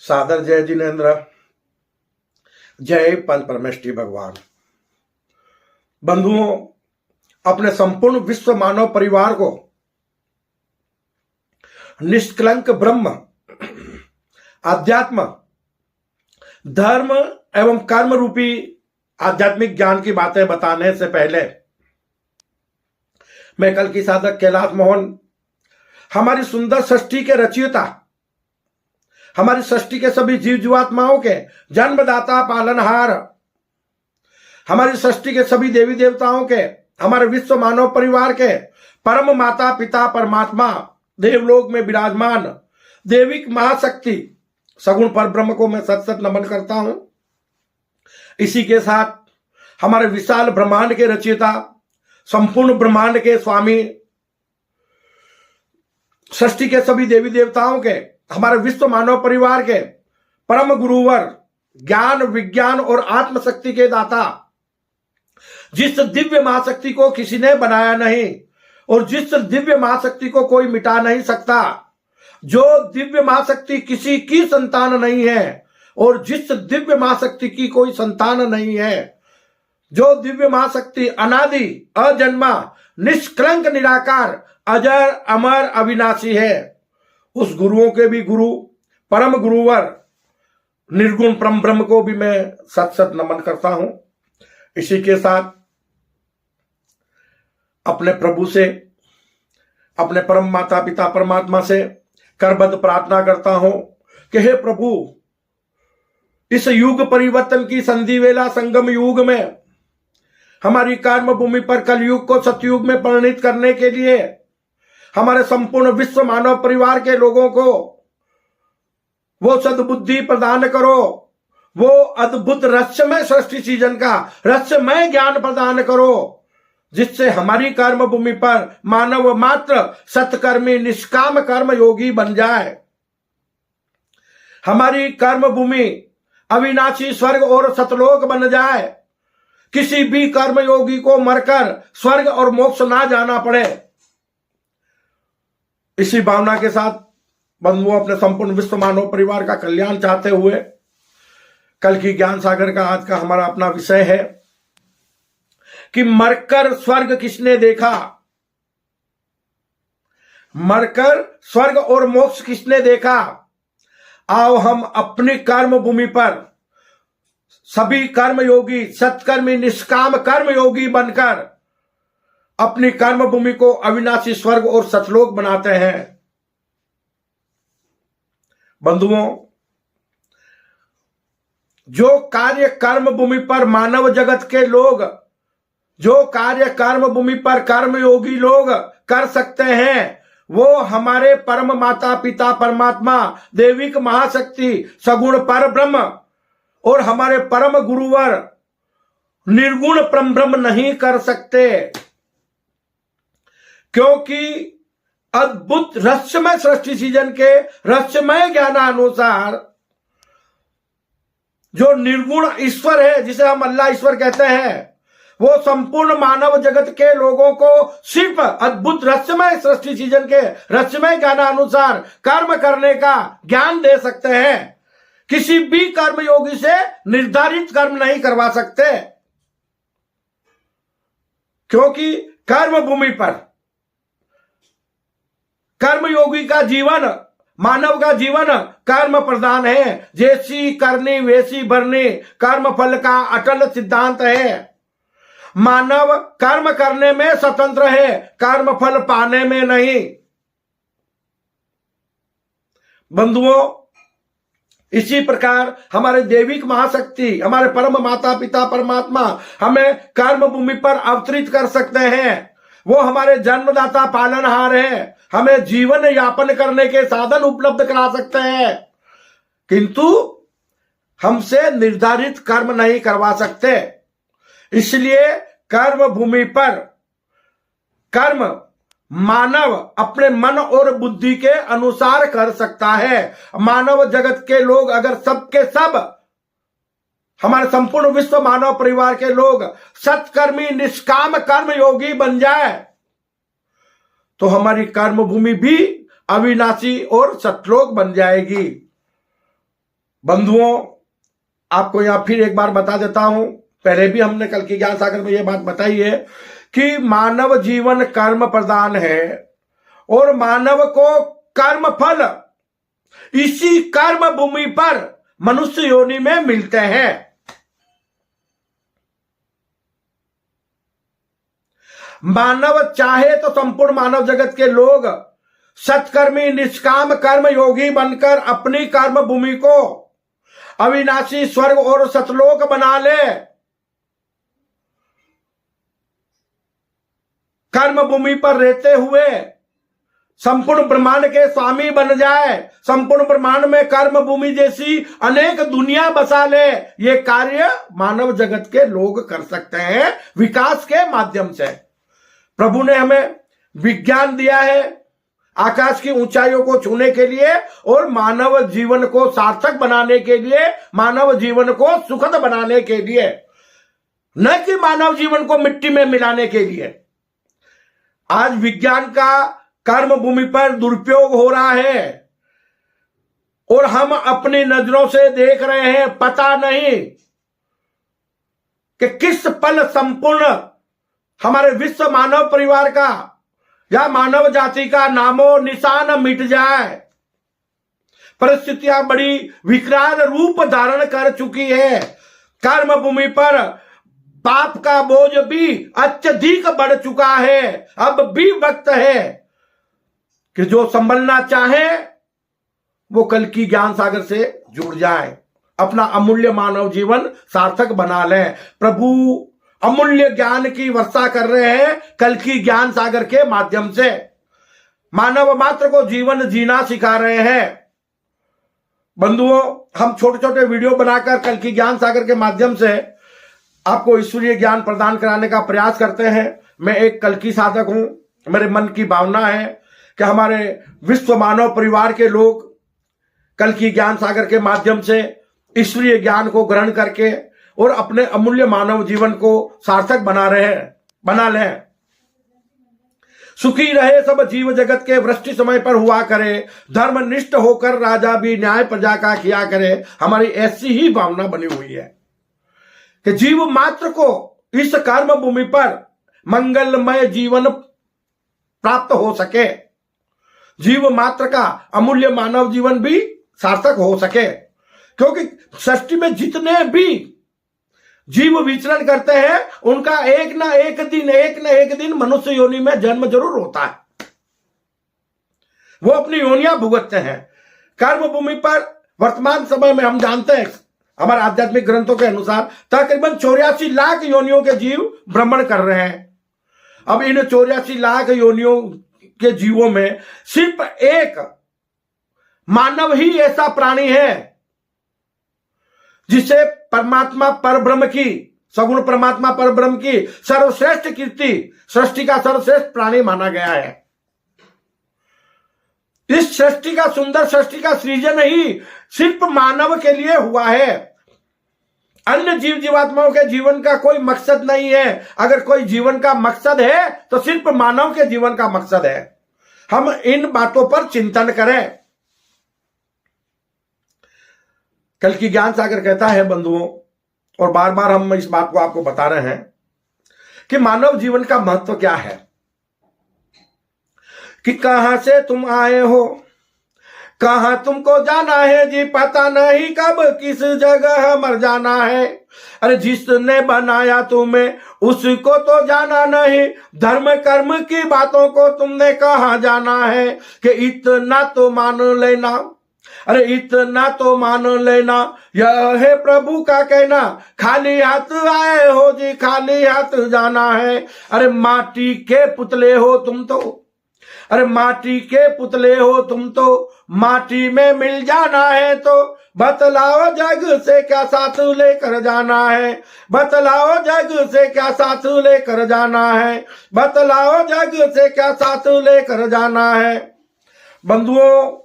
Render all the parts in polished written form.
सादर जय जिनेन्द्र, जय पंच परमेष्ठी भगवान। बंधुओं, अपने संपूर्ण विश्व मानव परिवार को निष्कलंक ब्रह्म, अध्यात्म, धर्म एवं कर्म रूपी आध्यात्मिक ज्ञान की बातें बताने से पहले मैं कल की साधक कैलाश मोहन, हमारी सुंदर सृष्टि के रचयिता, हमारी सृष्टि के सभी जीव जीवात्माओं के जन्मदाता पालनहार, हमारी सृष्टि के सभी देवी देवताओं के, हमारे विश्व मानव परिवार के परम माता पिता परमात्मा देवलोक में विराजमान देविक महाशक्ति सगुण पर ब्रह्म को मैं सत सत नमन करता हूं। इसी के साथ हमारे विशाल ब्रह्मांड के रचयिता, संपूर्ण ब्रह्मांड के स्वामी, सृष्टि के सभी देवी देवताओं के, हमारे विश्व मानव परिवार के परम गुरुवर, ज्ञान विज्ञान और आत्मशक्ति के दाता, जिस दिव्य महाशक्ति को किसी ने बनाया नहीं और जिस दिव्य महाशक्ति को कोई मिटा नहीं सकता, जो दिव्य महाशक्ति किसी की संतान नहीं है और जिस दिव्य महाशक्ति की कोई संतान नहीं है, जो दिव्य महाशक्ति अनादि अजन्मा निष्कलंक निराकार अजर अमर अविनाशी है, उस गुरुओं के भी गुरु परम गुरुवर निर्गुण परम ब्रह्म को भी मैं सत सत नमन करता हूं। इसी के साथ अपने प्रभु से, अपने परम माता पिता परमात्मा से करबद्ध प्रार्थना करता हूं कि हे प्रभु, इस युग परिवर्तन की संधि वेला संगम युग में हमारी कर्म भूमि पर कलयुग को सतयुग में परिणित करने के लिए हमारे संपूर्ण विश्व मानव परिवार के लोगों को वो सद्बुद्धि प्रदान करो, वो अद्भुत रहस्यमय सृष्टि सीजन का रहस्यमय ज्ञान प्रदान करो, जिससे हमारी कर्म भूमि पर मानव मात्र सत्कर्मी निष्काम कर्म योगी बन जाए। हमारी कर्म भूमि अविनाशी स्वर्ग और सतलोक बन जाए, किसी भी कर्म योगी को मरकर स्वर्ग और मोक्ष ना जाना पड़े। इसी भावना के साथ बंधुओं, अपने संपूर्ण विश्व मानव परिवार का कल्याण चाहते हुए कल की ज्ञान सागर का आज का हमारा अपना विषय है कि मरकर स्वर्ग किसने देखा, मरकर स्वर्ग और मोक्ष किसने देखा। आओ हम अपनी कर्म भूमि पर सभी कर्म योगी, सत्कर्मी निष्काम कर्म योगी बनकर अपनी कर्म भूमि को अविनाशी स्वर्ग और सतलोक बनाते हैं। बंधुओं, जो कार्य कर्म भूमि पर मानव जगत के लोग, जो कार्य कर्म भूमि पर कर्म योगी लोग कर सकते हैं, वो हमारे परम माता पिता परमात्मा देविक महाशक्ति सगुण पर ब्रह्म और हमारे परम गुरुवर निर्गुण परम ब्रह्म नहीं कर सकते, क्योंकि अद्भुत रहस्यमय सृष्टि सीजन के रहस्यमय ज्ञानानुसार जो निर्गुण ईश्वर है, जिसे हम अल्लाह ईश्वर कहते हैं, वो संपूर्ण मानव जगत के लोगों को सिर्फ अद्भुत रहस्यमय सृष्टि सीजन के रहस्यमय ज्ञानानुसार कर्म करने का ज्ञान दे सकते हैं। किसी भी कर्म योगी से निर्धारित कर्म नहीं करवा सकते, क्योंकि कर्म भूमि पर कर्म योगी का जीवन, मानव का जीवन कर्म प्रधान है। जैसी करनी वैसी भरनी कर्म फल का अटल सिद्धांत है। मानव कर्म करने में स्वतंत्र है, कर्म फल पाने में नहीं। बंधुओं, इसी प्रकार हमारे देविक महाशक्ति, हमारे परम माता पिता परमात्मा हमें कर्म भूमि पर अवतरित कर सकते हैं। वो हमारे जन्मदाता पालनहार है, हमें जीवन यापन करने के साधन उपलब्ध करा सकते हैं, किंतु हमसे निर्धारित कर्म नहीं करवा सकते। इसलिए कर्म भूमि पर कर्म मानव अपने मन और बुद्धि के अनुसार कर सकता है। मानव जगत के लोग अगर सबके सब, हमारे संपूर्ण विश्व मानव परिवार के लोग सत्कर्मी निष्काम कर्म योगी बन जाए, तो हमारी कर्म भूमि भी अविनाशी और सतलोक बन जाएगी। बंधुओं, आपको यहां फिर एक बार बता देता हूं, पहले भी हमने कल की ज्ञान सागर में यह बात बताई है कि मानव जीवन कर्म प्रधान है और मानव को कर्म फल इसी कर्म भूमि पर मनुष्य योनि में मिलते हैं। मानव चाहे तो संपूर्ण मानव जगत के लोग सत्कर्मी निष्काम कर्म योगी बनकर अपनी कर्म भूमि को अविनाशी स्वर्ग और सतलोक बना ले, कर्म भूमि पर रहते हुए संपूर्ण ब्रह्मांड के स्वामी बन जाए, संपूर्ण ब्रह्मांड में कर्म भूमि जैसी अनेक दुनिया बसा ले। ये कार्य मानव जगत के लोग कर सकते हैं विकास के माध्यम से। प्रभु ने हमें विज्ञान दिया है आकाश की ऊंचाइयों को छूने के लिए और मानव जीवन को सार्थक बनाने के लिए, मानव जीवन को सुखद बनाने के लिए, न कि मानव जीवन को मिट्टी में मिलाने के लिए। आज विज्ञान का कर्म भूमि पर दुरुपयोग हो रहा है और हम अपनी नजरों से देख रहे हैं। पता नहीं कि किस पल संपूर्ण हमारे विश्व मानव परिवार का या मानव जाति का नामो निशान मिट जाए। परिस्थितियां बड़ी विकराल रूप धारण कर चुकी है। कर्म भूमि पर पाप का बोझ भी अत्यधिक बढ़ चुका है। अब भी वक्त है कि जो संभलना चाहे वो कल की ज्ञान सागर से जुड़ जाए, अपना अमूल्य मानव जीवन सार्थक बना ले। प्रभु अमूल्य ज्ञान की वर्षा कर रहे हैं कल की ज्ञान सागर के माध्यम से। मानव मात्र को जीवन जीना सिखा रहे हैं। बंधुओं, हम छोटे छोटे वीडियो बनाकर कल की ज्ञान सागर के माध्यम से आपको ईश्वरीय ज्ञान प्रदान कराने का प्रयास करते हैं। मैं एक कल की साधक हूं। मेरे मन की भावना है कि हमारे विश्व मानव परिवार के लोग कल की ज्ञान सागर के माध्यम से ईश्वरीय ज्ञान को ग्रहण करके और अपने अमूल्य मानव जीवन को सार्थक बना लें। सुखी रहे सब जीव जगत के वृष्टि समय पर हुआ करे, धर्मनिष्ठ होकर राजा भी न्याय प्रजा का किया करे। हमारी ऐसी ही भावना बनी हुई है कि जीव मात्र को इस कर्म भूमि पर मंगलमय जीवन प्राप्त हो सके, जीव मात्र का अमूल्य मानव जीवन भी सार्थक हो सके। क्योंकि सृष्टि में जितने भी जीव विचरण करते हैं उनका एक ना एक दिन मनुष्य योनि में जन्म जरूर होता है। वो अपनी योनियां भुगतते हैं। कर्म भूमि पर वर्तमान समय में हम जानते हैं हमारे आध्यात्मिक ग्रंथों के अनुसार तकरीबन 84 लाख योनियों के जीव भ्रमण कर रहे हैं। अब इन 84 लाख योनियों के जीवों में सिर्फ एक मानव ही ऐसा प्राणी है जिसे परमात्मा परब्रह्म की, सगुण परमात्मा परब्रह्म की सर्वश्रेष्ठ कीर्ति, सृष्टि का सर्वश्रेष्ठ प्राणी माना गया है। इस सृष्टि का, सुंदर सृष्टि का सृजन ही सिर्फ मानव के लिए हुआ है। अन्य जीव जीवात्माओं के जीवन का कोई मकसद नहीं है। अगर कोई जीवन का मकसद है तो सिर्फ मानव के जीवन का मकसद है। हम इन बातों पर चिंतन करें। कल की ज्ञान सागर कहता है बंधुओं, और बार बार हम इस बात को आपको बता रहे हैं कि मानव जीवन का महत्व क्या है, कि कहां से तुम आए हो, कहां तुमको जाना है जी, पता नहीं कब किस जगह मर जाना है। अरे जिसने बनाया तुम्हें उसको तो जाना नहीं, धर्म कर्म की बातों को तुमने कहां जाना है। कि इतना तो मान लेना, अरे इतना तो मान लेना, यह है प्रभु का कहना, खाली हाथ आए हो जी, खाली हाथ जाना है। अरे माटी के पुतले हो तुम तो, अरे माटी के पुतले हो तुम तो, माटी में मिल जाना है। तो बतलाओ जग से क्या साथ लेकर जाना है, बतलाओ जग से क्या साथ लेकर जाना है, बतलाओ जग से क्या साथ लेकर जाना है। बंधुओं,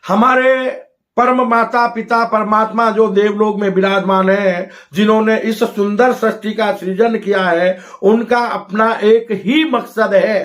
हमारे परम माता पिता परमात्मा जो देवलोक में विराजमान है, जिन्होंने इस सुंदर सृष्टि का सृजन किया है, उनका अपना एक ही मकसद है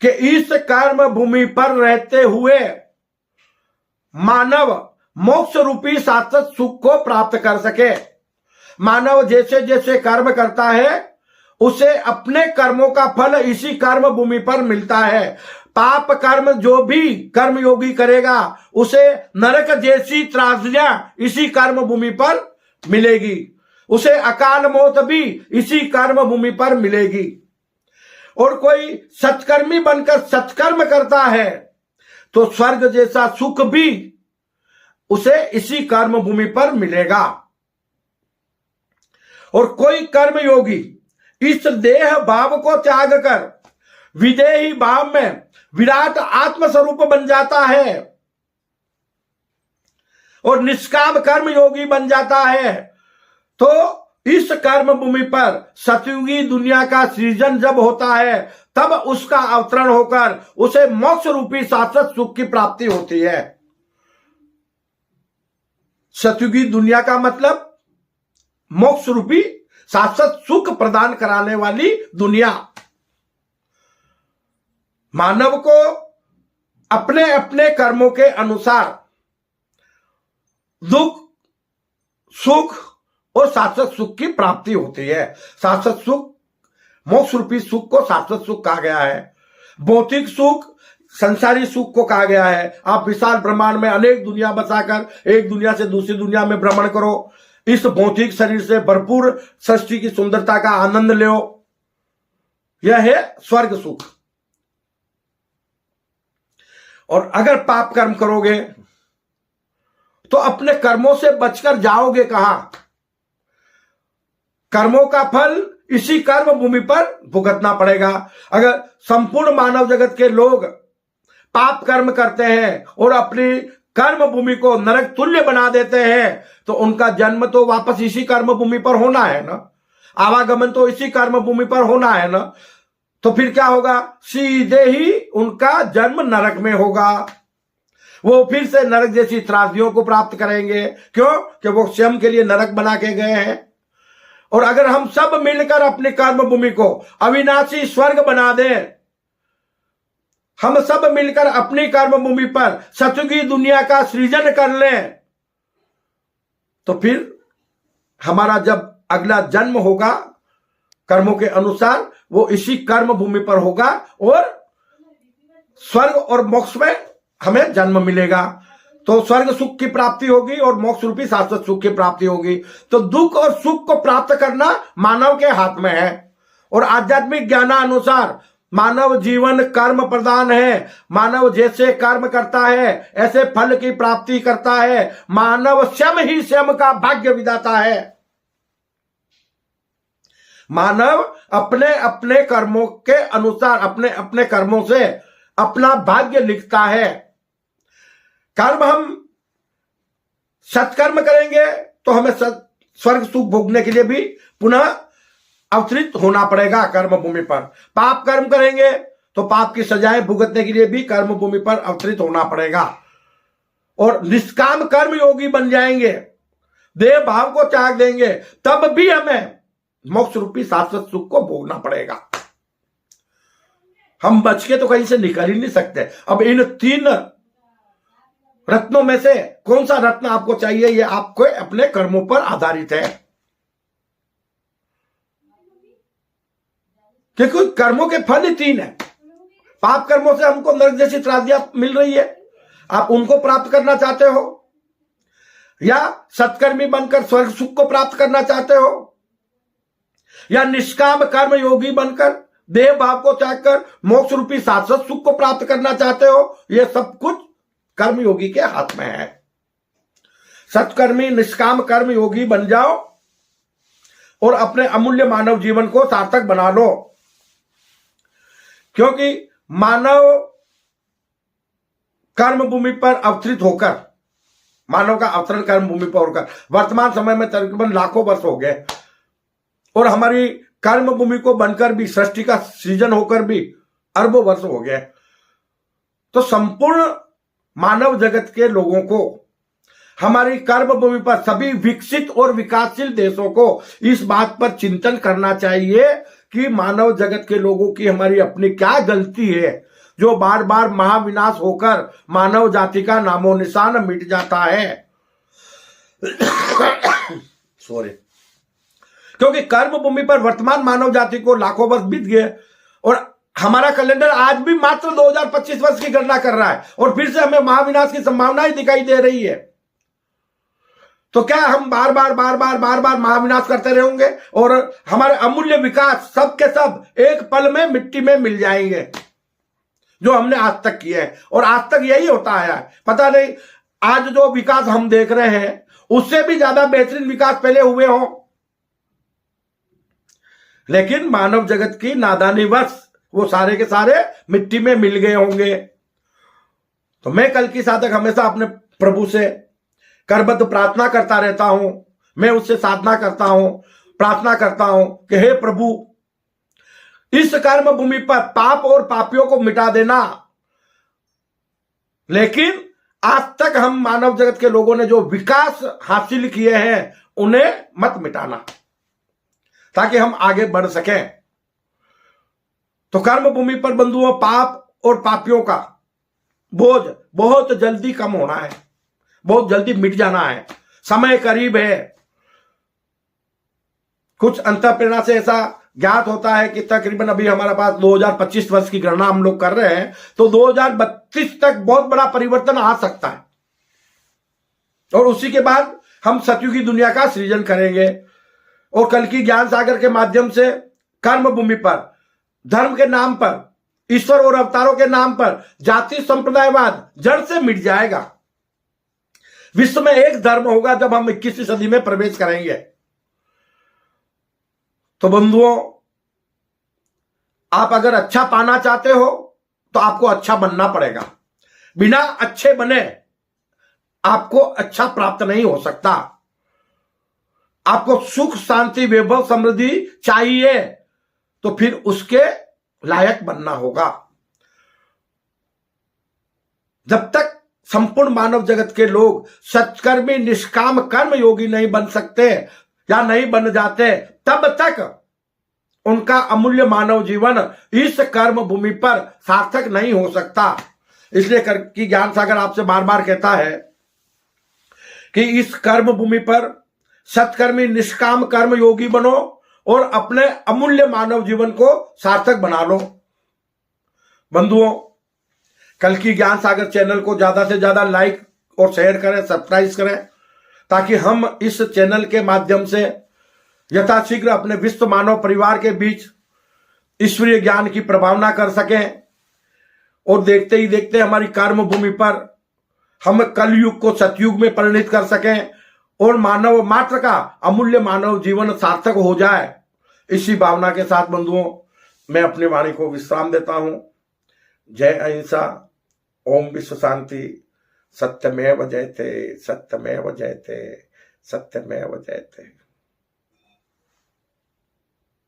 कि इस कर्म भूमि पर रहते हुए मानव मोक्ष रूपी शाश्वत सुख को प्राप्त कर सके। मानव जैसे जैसे कर्म करता है उसे अपने कर्मों का फल इसी कर्म भूमि पर मिलता है। पाप कर्म जो भी कर्म योगी करेगा उसे नरक जैसी त्रासदियां इसी कर्म भूमि पर मिलेगी, उसे अकाल मौत भी इसी कर्म भूमि पर मिलेगी। और कोई सत्कर्मी बनकर सत्कर्म करता है तो स्वर्ग जैसा सुख भी उसे इसी कर्म भूमि पर मिलेगा। और कोई कर्म योगी इस देह भाव को त्याग कर विदेही भाव में विराट आत्म स्वरूप बन जाता है और निष्काम कर्म योगी बन जाता है, तो इस कर्म भूमि पर सतयुगी दुनिया का सृजन जब होता है तब उसका अवतरण होकर उसे मोक्ष रूपी शाश्वत सुख की प्राप्ति होती है। सतयुगी दुनिया का मतलब मोक्ष रूपी शाश्वत सुख प्रदान कराने वाली दुनिया। मानव को अपने अपने कर्मों के अनुसार दुख सुख और शाश्वत सुख की प्राप्ति होती है। शाश्वत सुख, मोक्ष रूपी सुख को शाश्वत सुख कहा गया है। भौतिक सुख संसारी सुख को कहा गया है। आप विशाल ब्रह्मांड में अनेक दुनिया बसाकर एक दुनिया से दूसरी दुनिया में भ्रमण करो, इस भौतिक शरीर से भरपूर सृष्टि की सुंदरता का आनंद लो, यह है स्वर्ग सुख। और अगर पाप कर्म करोगे तो अपने कर्मों से बचकर जाओगे कहां? कर्मों का फल इसी कर्म भूमि पर भुगतना पड़ेगा। अगर संपूर्ण मानव जगत के लोग पाप कर्म करते हैं और अपनी कर्म भूमि को नरक तुल्य बना देते हैं तो उनका जन्म तो वापस इसी कर्म भूमि पर होना है ना, आवागमन तो इसी कर्म भूमि पर होना है ना। तो फिर क्या होगा? सीधे ही उनका जन्म नरक में होगा। वो फिर से नरक जैसी त्रासदियों को प्राप्त करेंगे। क्यों? कि वो स्वयं के लिए नरक बना के गए हैं। और अगर हम सब मिलकर अपनी कर्म भूमि को अविनाशी स्वर्ग बना दें, हम सब मिलकर अपनी कर्म भूमि पर सतयुगी दुनिया का सृजन कर लें, तो फिर हमारा जब अगला जन्म होगा कर्मों के अनुसार वो इसी कर्म भूमि पर होगा और स्वर्ग और मोक्ष में हमें जन्म मिलेगा। तो स्वर्ग सुख की प्राप्ति होगी और मोक्ष रूपी शाश्वत सुख की प्राप्ति होगी। तो दुख और सुख को प्राप्त करना मानव के हाथ में है। और आध्यात्मिक ज्ञानानुसार मानव जीवन कर्म प्रधान है। मानव जैसे कर्म करता है ऐसे फल की प्राप्ति करता है। मानव स्वयं ही स्वयं का भाग्य विधाता है। मानव अपने अपने कर्मों के अनुसार अपने अपने कर्मों से अपना भाग्य लिखता है। कर्म हम सत्कर्म करेंगे तो हमें स्वर्ग सुख भोगने के लिए भी पुनः अवतरित होना पड़ेगा कर्म भूमि पर। पाप कर्म करेंगे तो पाप की सजाएं भुगतने के लिए भी कर्म भूमि पर अवतरित होना पड़ेगा। और निष्काम कर्म योगी बन जाएंगे, देह भाव को त्याग देंगे, तब भी हमें मोक्ष रूपी शाश्वत सुख को भोगना पड़ेगा। हम बच के तो कहीं से निकल ही नहीं सकते। अब इन तीन रत्नों में से कौन सा रत्न आपको चाहिए, ये आपको अपने कर्मों पर आधारित है। क्योंकि कर्मों के फल ही तीन है। पाप कर्मों से हमको नरक जैसी त्रासदियां मिल रही है, आप उनको प्राप्त करना चाहते हो, या सत्कर्मी बनकर स्वर्ग सुख को प्राप्त करना चाहते हो, या निष्काम कर्म योगी बनकर देह भाव को त्याग कर मोक्ष रूपी शाश्वत सुख को प्राप्त करना चाहते हो। यह सब कुछ कर्म योगी के हाथ में है। सत्कर्मी निष्काम कर्म योगी बन जाओ और अपने अमूल्य मानव जीवन को सार्थक बना लो। क्योंकि मानव कर्म भूमि पर अवतरित होकर, मानव का अवतरण कर्म भूमि पर होकर वर्तमान समय में तकरीबन लाखों वर्ष हो गए और हमारी कर्म भूमि को बनकर भी सृष्टि का सृजन होकर भी अरबों वर्ष हो गए। तो संपूर्ण मानव जगत के लोगों को, हमारी कर्म भूमि पर सभी विकसित और विकासशील देशों को इस बात पर चिंतन करना चाहिए कि मानव जगत के लोगों की हमारी अपनी क्या गलती है जो बार बार महाविनाश होकर मानव जाति का नामो निशान मिट जाता है। सॉरी, क्योंकि कर्म भूमि पर वर्तमान मानव जाति को लाखों वर्ष बीत गए और हमारा कैलेंडर आज भी मात्र 2025 वर्ष की गणना कर रहा है और फिर से हमें महाविनाश की संभावना ही दिखाई दे रही है। तो क्या हम बार बार महाविनाश करते रहेंगे और हमारे अमूल्य विकास सब के सब एक पल में मिट्टी में मिल जाएंगे, जो हमने आज तक किए हैं। और आज तक यही होता है। पता नहीं आज जो विकास हम देख रहे हैं उससे भी ज्यादा बेहतरीन विकास पहले हुए हों, लेकिन मानव जगत की नादानी वश वो सारे के सारे मिट्टी में मिल गए होंगे। तो मैं कल की साधक हमेशा अपने प्रभु से करबद्ध प्रार्थना करता रहता हूं। मैं उससे साधना करता हूं, प्रार्थना करता हूं कि हे प्रभु, इस कर्म भूमि पर पाप और पापियों को मिटा देना, लेकिन आज तक हम मानव जगत के लोगों ने जो विकास हासिल किए हैं उन्हें मत मिटाना, ताकि हम आगे बढ़ सकें। तो कर्म भूमि पर बंधुओं, पाप और पापियों का बोझ बहुत जल्दी कम होना है, बहुत जल्दी मिट जाना है, समय करीब है। कुछ अंतःप्रेरणा से ऐसा ज्ञात होता है कि तकरीबन अभी हमारे पास 2025 वर्ष की गणना हम लोग कर रहे हैं, तो 2032 तक बहुत बड़ा परिवर्तन आ सकता है और उसी के बाद हम सतयुगी दुनिया का सृजन करेंगे। और कल की ज्ञान सागर के माध्यम से कर्म भूमि पर धर्म के नाम पर, ईश्वर और अवतारों के नाम पर जाति संप्रदायवाद जड़ से मिट जाएगा। विश्व में एक धर्म होगा जब हम 21वीं सदी में प्रवेश करेंगे। तो बंधुओं, आप अगर अच्छा पाना चाहते हो तो आपको अच्छा बनना पड़ेगा। बिना अच्छे बने आपको अच्छा प्राप्त नहीं हो सकता। आपको सुख, शांति, वैभव, समृद्धि चाहिए तो फिर उसके लायक बनना होगा। जब तक संपूर्ण मानव जगत के लोग सत्कर्मी निष्काम कर्म योगी नहीं बन सकते या नहीं बन जाते, तब तक उनका अमूल्य मानव जीवन इस कर्म भूमि पर सार्थक नहीं हो सकता। इसलिए कि ज्ञान सागर आपसे बार बार कहता है कि इस कर्म भूमि पर सत्कर्मी निष्काम कर्म योगी बनो और अपने अमूल्य मानव जीवन को सार्थक बना लो। बंधुओं, कल की ज्ञान सागर चैनल को ज्यादा से ज्यादा लाइक और शेयर करें, सब्सक्राइब करें, ताकि हम इस चैनल के माध्यम से यथाशीघ्र अपने विश्व मानव परिवार के बीच ईश्वरीय ज्ञान की प्रभावना कर सकें और देखते ही देखते हमारी कर्म भूमि पर हम कलयुग को सतयुग में परिणित कर सकें और मानव मात्र का अमूल्य मानव जीवन सार्थक हो जाए। इसी भावना के साथ बंधुओं, मैं अपनी वाणी को विश्राम देता हूं। जय अहिंसा, ओम विश्व शांति। सत्यमेव जयते, सत्यमेव जयते, सत्यमेव जयते।